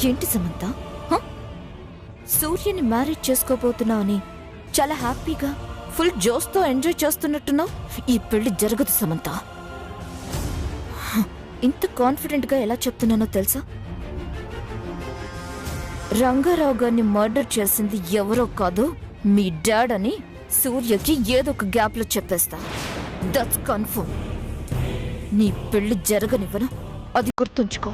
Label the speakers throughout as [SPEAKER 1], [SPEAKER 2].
[SPEAKER 1] ఏంటి సమంత, సూర్యని మ్యారేజ్ చేసుకోబోతున్నావని చాలా హ్యాపీగా ఫుల్ జోస్తో ఎంజాయ్ చేస్తున్నట్టున్నావు. ఈ పెళ్లి జరగదు సమంత. ఇంత కాన్ఫిడెంట్గా ఎలా చెప్తున్నానో తెలుసా? రంగారావు గారిని మర్డర్ చేసింది ఎవరో కాదు, మీ డాడ్ అని సూర్యకి ఏదో ఒక గ్యాప్లో చెప్పేస్తా. That's confirm. నీ పెళ్లి జరగనివ్వను, అది గుర్తుంచుకో.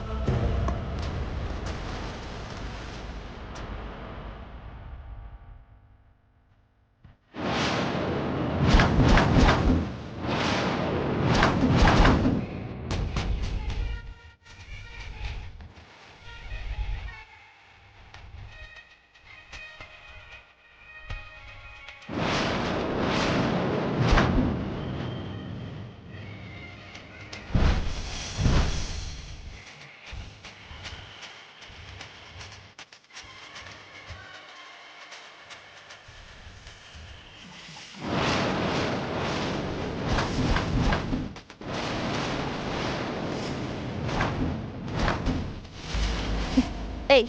[SPEAKER 1] ఏయ్,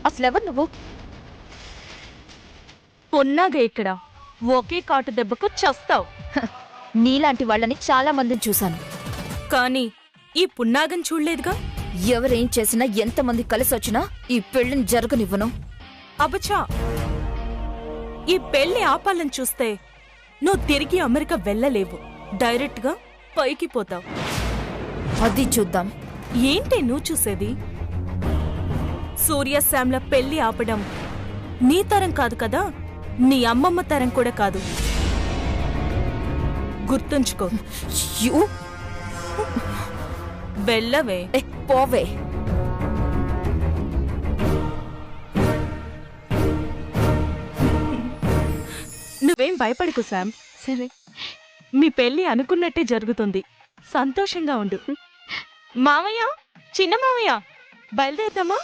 [SPEAKER 1] అసలెవరు నువ్వు?
[SPEAKER 2] ఉన్నాగా ఇక్కడ ఒకే కాటు దెబ్బకు చస్తావు.
[SPEAKER 1] నీలాంటి వాళ్ళని చాలా మందిని చూశాను,
[SPEAKER 2] కానీ ఈ పున్నాగం చూడలేదుగా.
[SPEAKER 1] ఎవరేం చేసినా ఎంతమంది కలిసి వచ్చినా ఈ పెళ్లిని జరగనివ్వను.
[SPEAKER 2] అబచా, ఈ పెళ్లి ఆపాలని చూస్తే నువ్వు తిరిగి అమెరికా వెళ్ళలేవు, డైరెక్ట్ గా పైకి పోతావు.
[SPEAKER 1] అది చూద్దాం.
[SPEAKER 2] ఏంటి నువ్వు చూసేది? సూర్య శామ్ల పెళ్లి ఆపడం నీ తరం కాదు కదా, నీ అమ్మమ్మ తరం కూడా కాదు. గుర్తుంచుకో. వెళ్ళవే.
[SPEAKER 1] పోవే.
[SPEAKER 2] నువ్వేం భయపడకు శామ్. సరే, మీ పెళ్లి అనుకున్నట్టే జరుగుతుంది. సంతోషంగా ఉండు. మామయ్య, చిన్న మామయ్య, బయలుదేరుదామా?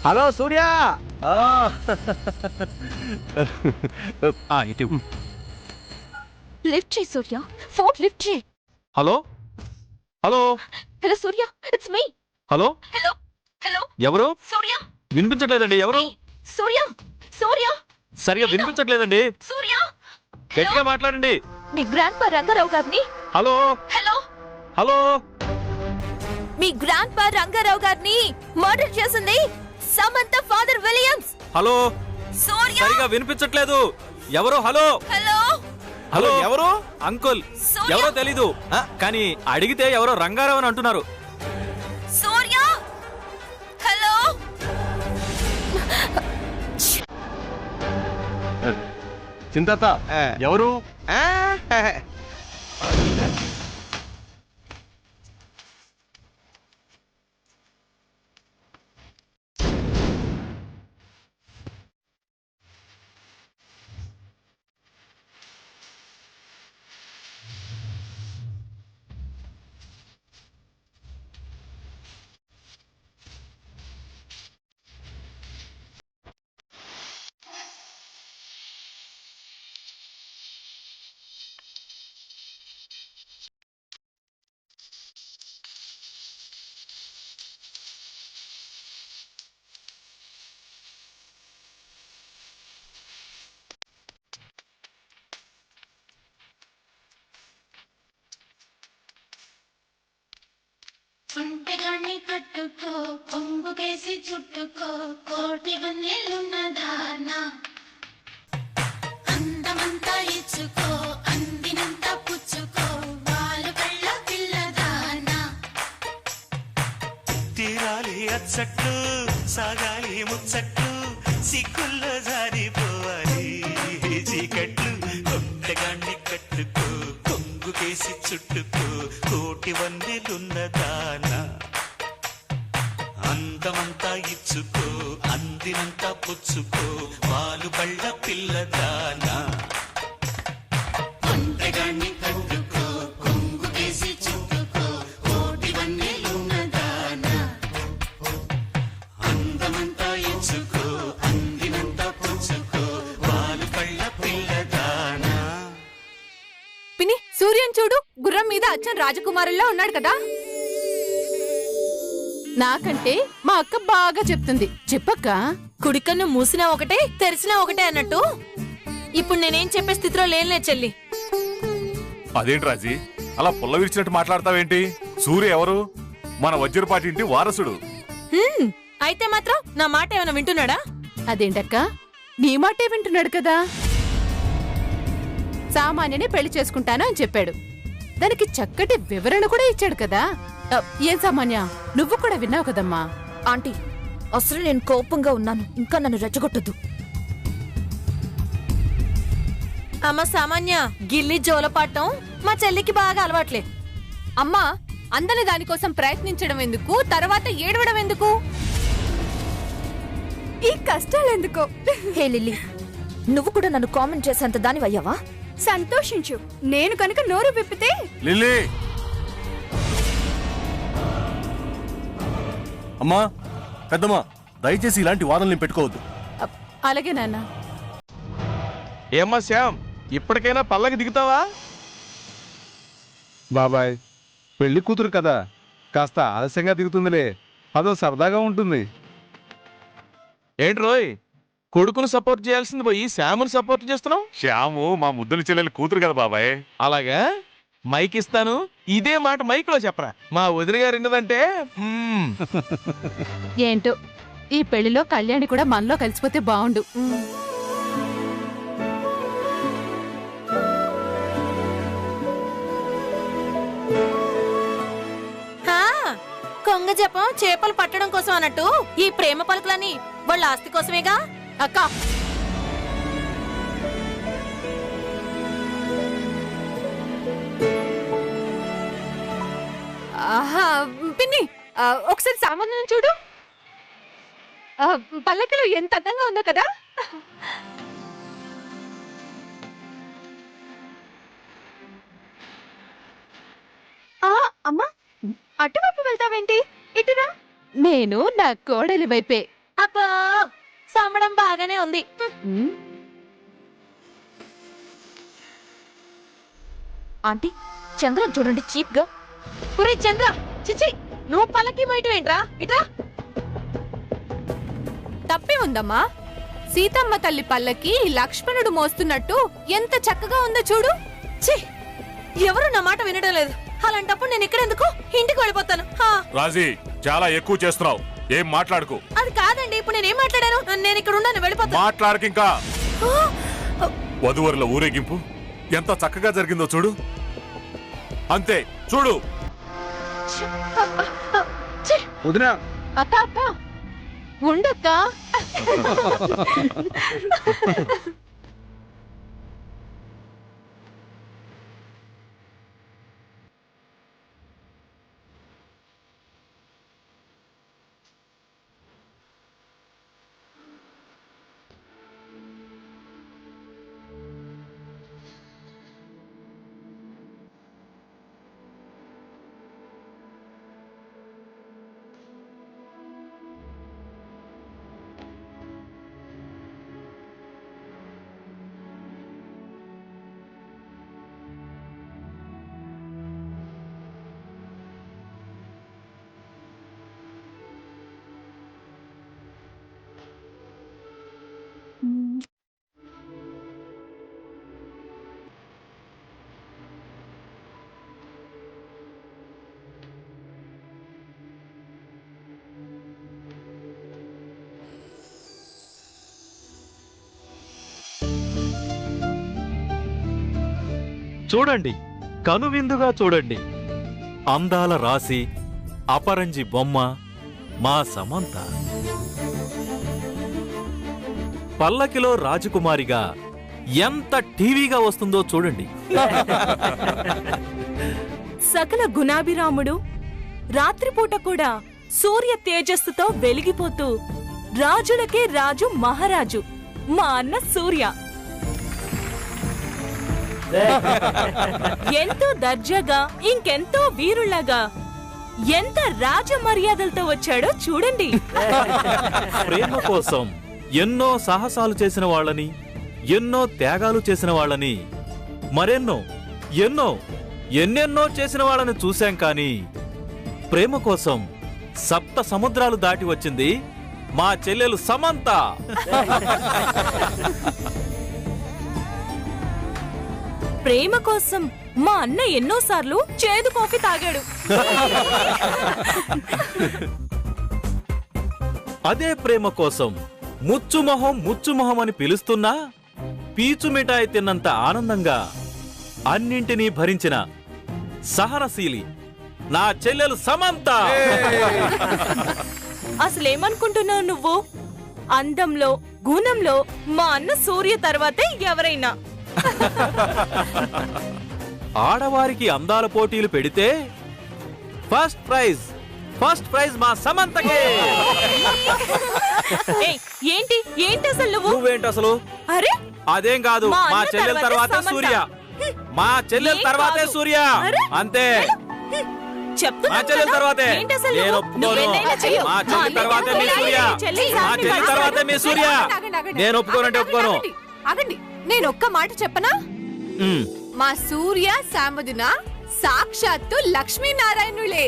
[SPEAKER 3] హలో సూర్య.
[SPEAKER 1] లిఫ్ట్ చేయి సూర్య, ఫోన్ లిఫ్ట్ చేయి.
[SPEAKER 3] Hello hello
[SPEAKER 1] hello Surya, it's me.
[SPEAKER 3] Hello
[SPEAKER 1] hello hello.
[SPEAKER 3] ఎవరు?
[SPEAKER 1] సూర్య.
[SPEAKER 3] వినిపించట్లేదండి. ఎవరు?
[SPEAKER 1] సూర్య. సూర్య.
[SPEAKER 3] సరిగా వినిపించట్లేదండి.
[SPEAKER 1] సూర్య,
[SPEAKER 3] గట్టిగా మాట్లాడండి.
[SPEAKER 1] మీ గ్రాండ్ పా రంగారావు గారిని.
[SPEAKER 3] Hello
[SPEAKER 1] hello
[SPEAKER 3] hello.
[SPEAKER 1] మీ గ్రాండ్ పా రంగారావు గారిని మర్డర్ చేసింది Samantha father Williams.
[SPEAKER 3] Hello.
[SPEAKER 1] Surya.
[SPEAKER 3] సరిగా వినిపించట్లేదు. ఎవరు? Hello
[SPEAKER 1] hello
[SPEAKER 3] hello. ఎవరు? అంకుల్.
[SPEAKER 1] సూర్య.
[SPEAKER 3] ఎవరో తెలీదు, కానీ అడిగితే ఎవరో రంగారావు అని అంటున్నారు.
[SPEAKER 1] సూర్య. హలో.
[SPEAKER 4] చింతాత ఎవరు?
[SPEAKER 5] కట్టుకో కొంగుకేసి చుట్టుకో కోటి వన్నెలున్నదానా అందమంతా ఇచ్చుకో అందినంత పుచ్చుకో వాలు కళ్ళ పిల్లదానా
[SPEAKER 6] తీరాలి అచ్చట్లు సాగాలి ముచ్చట్లు సిక్కుల్లో జారిపోవాలి చీకట్లు కొండగాన్ని కట్టుకో కొంగుకేసి చుట్టుకో కోటి వందెలున్నదానా అందమంతా ఇచ్చుకో అందినంతా పుచ్చుకో వాలు బళ్ళ పిల్లదానా కొండగాన్ని కట్టుకో కొంగుకేసి చుట్టుకో కోటి వందెలున్నదానా అందమంతా ఇచ్చుకో అందినంతా పుచ్చుకో వాలు బళ్ళ పిల్లదానా.
[SPEAKER 7] పిన్ని సూర్యన్ చూడు గుర్రం మీద అచ్చన్ రాజకుమారుల్లా ఉన్నాడు కదా. నాకంటే మా అక్క బాగా చెప్తుంది. చెప్పక్క.
[SPEAKER 2] కుడికన్ను మూసినా ఒకటే తెరిచినా ఒకటే అన్నట్టు ఇప్పుడు నేనేం చెప్పే స్థితిలో లేనులే చెల్లి.
[SPEAKER 8] అదేంటి రాజీ అలా పుల్ల విరిచినట్టు మాట్లాడతావేంటి? సూర్య ఎవరు? మన వజ్రపాటి ఇంటి వారసుడు.
[SPEAKER 2] అయితే మాత్రం నా మాట ఏమైనా వింటున్నాడా?
[SPEAKER 7] అదేంటక్క నీ మాటే వింటున్నాడు కదా. సామాన్యనే పెళ్లి చేసుకుంటాను అని చెప్పాడు. దానికి చక్కటి వివరణ కూడా ఇచ్చాడు కదా. ఏం సామాన్య నువ్వు కూడా విన్నావు కదమ్మా.
[SPEAKER 1] ఆంటీ అసలు నేను కోపంగా ఉన్నాను, ఇంకా నన్ను రెచ్చగొట్టద్దు.
[SPEAKER 2] అమ్మ సామాన్య గిల్లి జోలపాటం మా చెల్లికి బాగా అలవాట్లే.
[SPEAKER 7] అమ్మా అందని దానికోసం ప్రయత్నించడం ఎందుకు, తర్వాత ఏడవడం ఎందుకు, ఈ కష్టాలెందుకో.
[SPEAKER 1] హే లిల్లీ, నువ్వు కూడా నన్ను కామెంట్ చేసేంత దానివయ్యావా?
[SPEAKER 7] సంతోషించు. నేను కనుక నోరు విప్పితే.
[SPEAKER 8] లిల్లీ
[SPEAKER 4] అమ్మా పెద్దమ్మా దయచేసి ఇలాంటి వాదనలు పెట్టుకోవద్దు.
[SPEAKER 7] అలాగే నాన్న.
[SPEAKER 4] ఏమ్మా శ్యామ్, ఇప్పటికైనా పల్లకి దిగుతావా?
[SPEAKER 9] బాబాయ్ పెళ్లి కూతురు కదా, కాస్త ఆలస్యంగా దిగుతుందిలే, అదో సరదాగా ఉంటుంది.
[SPEAKER 4] ఏంటి రోయ్, కొడుకును సపోర్ట్ చేయాల్సింది పోయి శ్యామును సపోర్ట్ చేస్తున్నావు?
[SPEAKER 8] శ్యాము మా ముద్దుని చెల్లెలు కూతురు కదా బాబాయ్.
[SPEAKER 4] అలాగా, మైక్ ఇస్తాను, ఇదే మాట మైక్ లో చెప్పరా. మా వదిన గారు విన్నదంటే
[SPEAKER 7] ఏంటో ఈ పెళ్లిలో కళ్యాణి కూడా మనలో కలిసిపోతే బావుండు.
[SPEAKER 2] కొంగ జపం చేపలు పట్టడం కోసం అన్నట్టు ఈ ప్రేమ పలుకులని వాళ్ళ ఆస్తి కోసమేగా.
[SPEAKER 7] అక్క పిన్ని ఒకసారి సామాన్యం చూడు. పల్లకిలో ఎంత అందంగా ఉందో కదా. అమ్మా అటువైపు వెళ్తావేంటి? ఇటురా. నేను నా కోడలి వైపే.
[SPEAKER 2] అబ్బా సంబడం బాగానే ఉంది.
[SPEAKER 1] ఆంటీ చంద్రం చూడండి చీప్ గా.
[SPEAKER 2] ఒరే చంద్ర, చిచి నువ్వు పల్లకి బయట ఏంట్రా? ఇట్రా.
[SPEAKER 7] తప్పే ఉందమ్మా. సీతమ్మ తల్లి పల్లకి లక్ష్మణుడు మోస్తున్నట్టు ఎంత చక్కగా ఉందో చూడు.
[SPEAKER 2] ఛీ, ఎవరు నా మాట వినడం లేదు. అలాంటప్పుడు నేను ఇక్కడెందుకు, ఇంటికి వెళ్ళిపోతాను.
[SPEAKER 8] రాజీ చాలా ఎక్కువ చేస్తున్నావు, ఏం మాట్లాడుకు.
[SPEAKER 2] అది కాదండి, ఇప్పుడు నేనేం మాట్లాడాను? నేను ఇక్కడ ఉన్నాను, వెళ్ళిపోతాను.
[SPEAKER 8] మాట్లాడక ఇంకా. వధువరుల ఊరేగింపు ఎంత చక్కగా జరిగిందో చూడు. అంతే చూడు.
[SPEAKER 9] వదినా
[SPEAKER 7] అక్క అక్క ఉండక్క.
[SPEAKER 3] చూడండి, కనువిందుగా చూడండి. అందాల రాశి, అపరంజి బొమ్మ మా సమంత. పల్లకిలో రాజకుమారిగా ఎంత టీవీగా వస్తుందో చూడండి.
[SPEAKER 2] సకల గుణాభిరాముడు రాత్రిపూట కూడా సూర్య తేజస్సుతో వెలిగిపోతూ రాజులకే రాజు మహారాజు మా అన్న సూర్య. ఎంతో దర్జాగా, ఇంకెంతో వీరుళ్లాగా, ఎంత రాజ మర్యాదలతో వచ్చాడో చూడండి.
[SPEAKER 3] ప్రేమ కోసం ఎన్నో సాహసాలు చేసిన వాళ్ళని, ఎన్నో త్యాగాలు చేసిన వాళ్ళని, మరెన్నో ఎన్నెన్నో చేసిన వాళ్ళని చూశాం. కానీ ప్రేమ కోసం సప్త సముద్రాలు దాటి వచ్చింది మా చెల్లెలు సమంత.
[SPEAKER 2] ప్రేమ కోసం మా అన్న ఎన్నోసార్లు చేదు కాఫీ తాగాడు.
[SPEAKER 3] అదే ప్రేమ కోసం ముచ్చుమొహం అని పిలుస్తున్నా పీచు మిఠాయి తిన్నంత ఆనందంగా అన్నింటినీ భరించిన సహనశీలి నా చెల్లెలు సమంత.
[SPEAKER 2] అసలేమనుకుంటున్నావు నువ్వు? అందంలో, గుణంలో మా అన్న సూర్య తర్వాతే ఎవరైనా.
[SPEAKER 3] ఆడవారికి అందాల పోటీలు పెడితే ఫస్ట్ ప్రైజ్ మా సమంతకే.
[SPEAKER 2] ఏయ్, ఏంటి అసలు
[SPEAKER 3] నువ్వేంటి అసలు?
[SPEAKER 2] అరే
[SPEAKER 3] అదేం కాదు,
[SPEAKER 2] మా
[SPEAKER 3] మా
[SPEAKER 2] అన్న
[SPEAKER 3] చెల్లెల తర్వాతే
[SPEAKER 2] సమంత.
[SPEAKER 3] సూర్య. మా చెల్లెల
[SPEAKER 2] ఏం
[SPEAKER 3] తర్వాతే
[SPEAKER 2] కాదు.
[SPEAKER 3] సూర్య.
[SPEAKER 2] అరే,
[SPEAKER 3] అంతే.
[SPEAKER 2] చెప్తున్నా
[SPEAKER 3] మా చెల్లెల
[SPEAKER 2] కదా,
[SPEAKER 3] తర్వాతే.
[SPEAKER 2] ఏంటసలు
[SPEAKER 3] నేను
[SPEAKER 2] నువ్వు?
[SPEAKER 3] ఒప్పుకోను.
[SPEAKER 2] నువ్వేదైనా చెయ్యు.
[SPEAKER 3] మా చెల్లి
[SPEAKER 2] మా
[SPEAKER 3] తర్వాతే మీ
[SPEAKER 2] అన్న
[SPEAKER 3] సూర్య.
[SPEAKER 2] చెల్లి,
[SPEAKER 3] మా చెల్లి తర్వాతే మీ సూర్య. నేను ఒప్పుకోనంటే ఒప్పుకోను.
[SPEAKER 7] ఆగండి, నేను ఒక్క మాట చెప్పనా?
[SPEAKER 3] ఉమ్.
[SPEAKER 7] మా సూర్య సామదున సాక్షాత్తు లక్ష్మీనారాయణులే.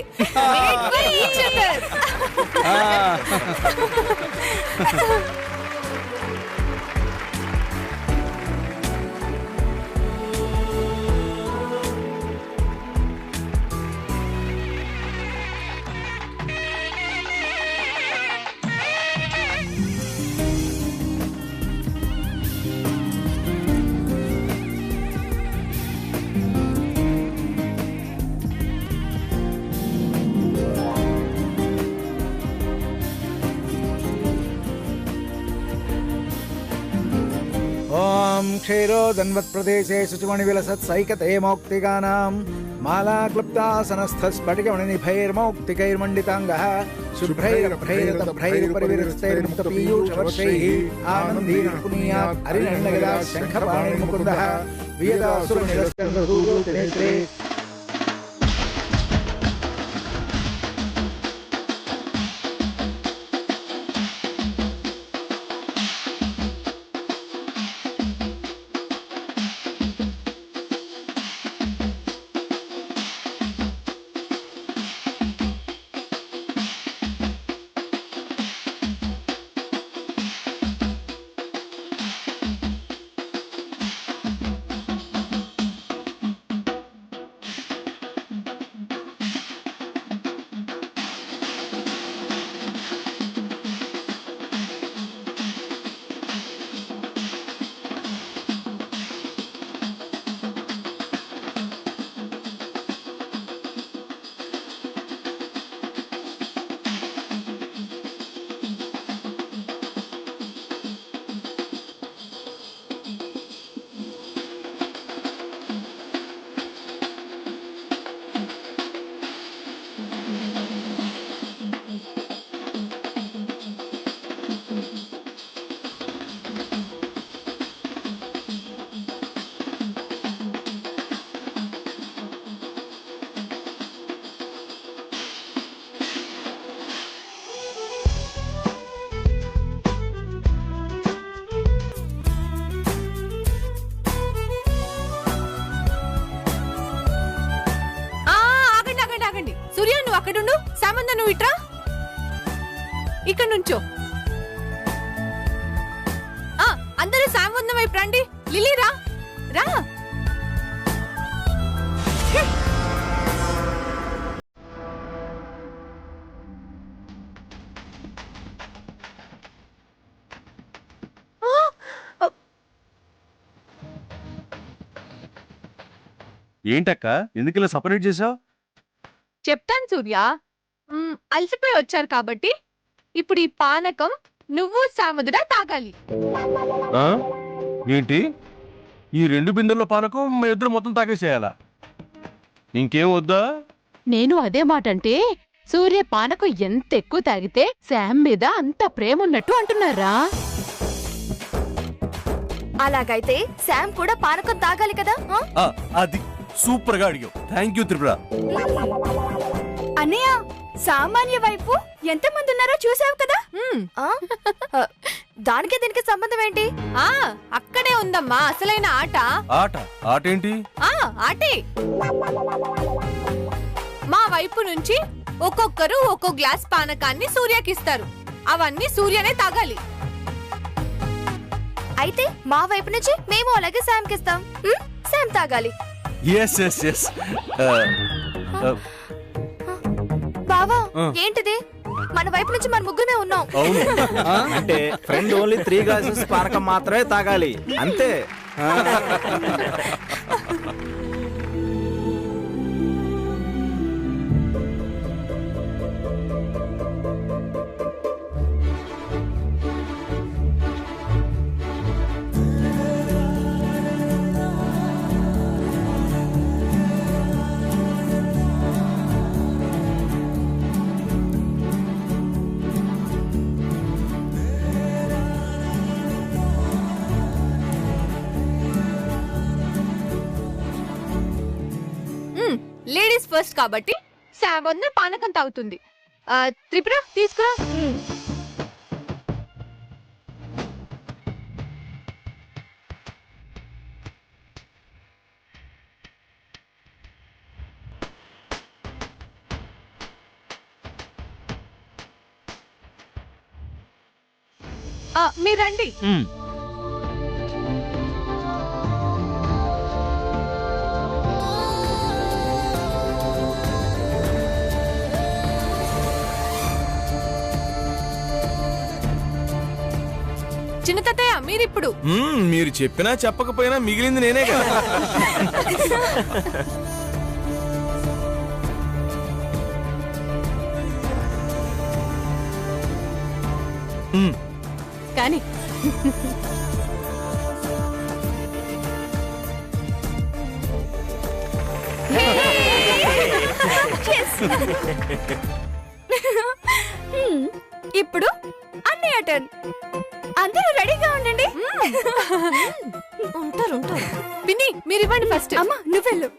[SPEAKER 7] Made for each other.
[SPEAKER 10] ఓం క్షీరోదన్వత్ప్రదేశే శుచిమణివిలసత్సైకతే మౌక్తికానాం మాలాక్లుప్తాసనస్థస్ఫటికమణినిభైర్మౌక్తికైర్మండితాంగः శుభ్రైరభ్రైరతభ్రైరుపరివిరస్తైర్ముక్తపీయూషవర్షైः ఆనందీన పునీయాత్ అరిణగదా శంఖపాణిర్ముకుందः వియదాసురనిరస్కందూరుతేత్రే.
[SPEAKER 7] సూర్య, నువ్వు అక్కడుండు. సామంత, నువ్వు ఇట్రా. ఇక్కడ నుంచో. అందరూ సామంతం వైపు రండి. లిల్లీ రా రా.
[SPEAKER 9] ఏంటక్క ఎందుకు ఇలా సపరేట్ చేసావు?
[SPEAKER 11] చెప్తాను సూర్య. అలసిపోయి వచ్చారు కాబట్టి ఇప్పుడు ఈ పానకం నువ్వు సాముద్ర తాగాలి.
[SPEAKER 9] ఏంటి ఈ 2 బిందెల్లో పానకం మీ ఇద్దరు మొత్తం తాగేసేయాలా? ఇంకేం వద్దా?
[SPEAKER 7] నేను అదే మాట అంటే సూర్య పానకం ఎంత ఎక్కువ తాగితే శామ్ మీద అంత ప్రేమ ఉన్నట్టు అంటున్నారా?
[SPEAKER 1] అలాగైతే శామ్ కూడా పానకం తాగాలి కదా?
[SPEAKER 12] అది సూపర్ గా అడిగావు. Thank you Tripura.
[SPEAKER 1] అన్నయ్య, సామాన్య వైపు ఎంతమంది ఉన్నారో చూసావు కదా? దానికి దీనికి సంబంధం ఏంటి?
[SPEAKER 11] అక్కడే ఉందమ్మా అసలైన ఆట.
[SPEAKER 12] ఆట ఏంటి?
[SPEAKER 11] ఆటే. మా వైపు నుంచి ఒక్కొక్కరు ఒక్కో గ్లాస్ పానకాన్ని సూర్యకిస్తారు. అవన్నీ సూర్యనే తాగాలి.
[SPEAKER 1] అయితే మా వైపు నుంచి మేము అలాగే శామ్కి ఇస్తాం. శామ్ తాగాలి.
[SPEAKER 12] ఎస్
[SPEAKER 1] బావా, ఏంటిది? మన వైపు నుంచి మన ముగ్గురమే ఉన్నాం.
[SPEAKER 3] అంటే ఫ్రెండ్ ఓన్లీ 3 గ్లాసెస్ పానకం మాత్రమే తాగాలి అంతే.
[SPEAKER 11] లేడీస్ ఫస్ట్ కాబట్టి శామ్ వద్ద పానకం తాగుతుంది. త్రిపుర తీసుకురా. మీరండి. చిన్న తాతయ్య మీరిప్పుడు.
[SPEAKER 4] మీరు చెప్పినా చెప్పకపోయినా మిగిలింది నేనే కదా.
[SPEAKER 7] కానీ
[SPEAKER 1] ఇప్పుడు అన్నయ్య టర్న్. అందరూ రెడీగా ఉండండి. ఉంటారు.
[SPEAKER 11] పిన్ని మీరు ఇవ్వండి ఫస్ట్.
[SPEAKER 1] అమ్మా నువ్వెళ్ళు.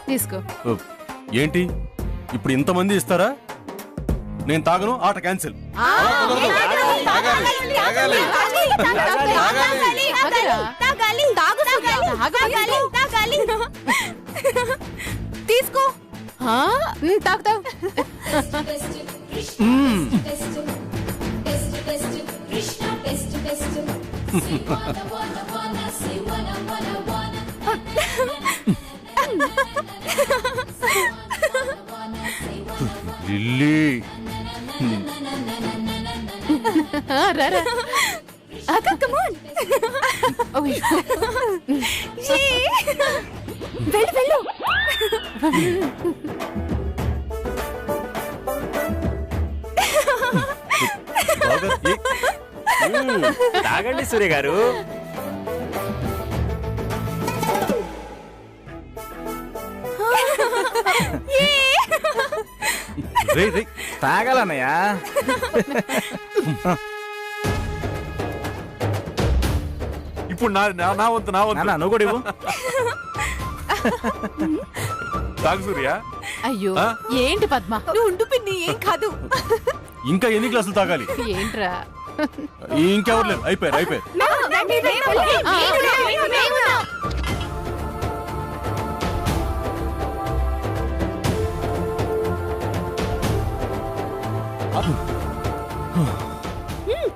[SPEAKER 7] తీసుకో.
[SPEAKER 12] ఏంటి ఇప్పుడు ఇంతమంది ఇస్తారా? నేను తాగను. ఆట క్యాన్సిల్.
[SPEAKER 11] తీసుకో.
[SPEAKER 7] తాగుతావు.
[SPEAKER 12] లిల్లీ
[SPEAKER 7] రారా.
[SPEAKER 1] వెళ్ళు.
[SPEAKER 3] తాగండి సూర్య గారు. తాగాలన్నయ్యా.
[SPEAKER 8] ఇప్పుడు నా వంతు
[SPEAKER 3] నువ్వు కూడా ఇవ్వు.
[SPEAKER 8] తాగు సూర్య.
[SPEAKER 7] అయ్యో ఏంటి పద్మ?
[SPEAKER 11] నువ్వు ఉండు పిన్ని, ఏం కాదు.
[SPEAKER 12] ఇంకా ఎన్ని గ్లాసులు తాగాలి?
[SPEAKER 7] ఏంట్రా
[SPEAKER 12] ఇంకెవరు లేరు. అయిపోయారు.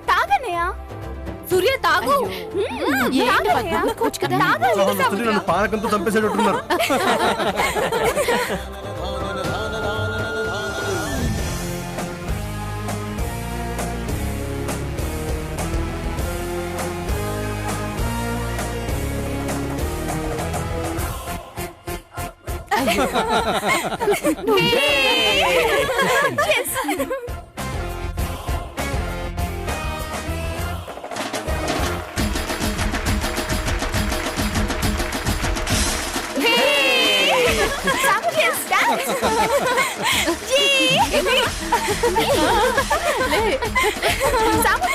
[SPEAKER 1] తాగన్నయ్య.
[SPEAKER 11] సూర్య తాగు.
[SPEAKER 12] నన్ను పానకంతో చంపేసేటట్టున్నారు.
[SPEAKER 11] Samu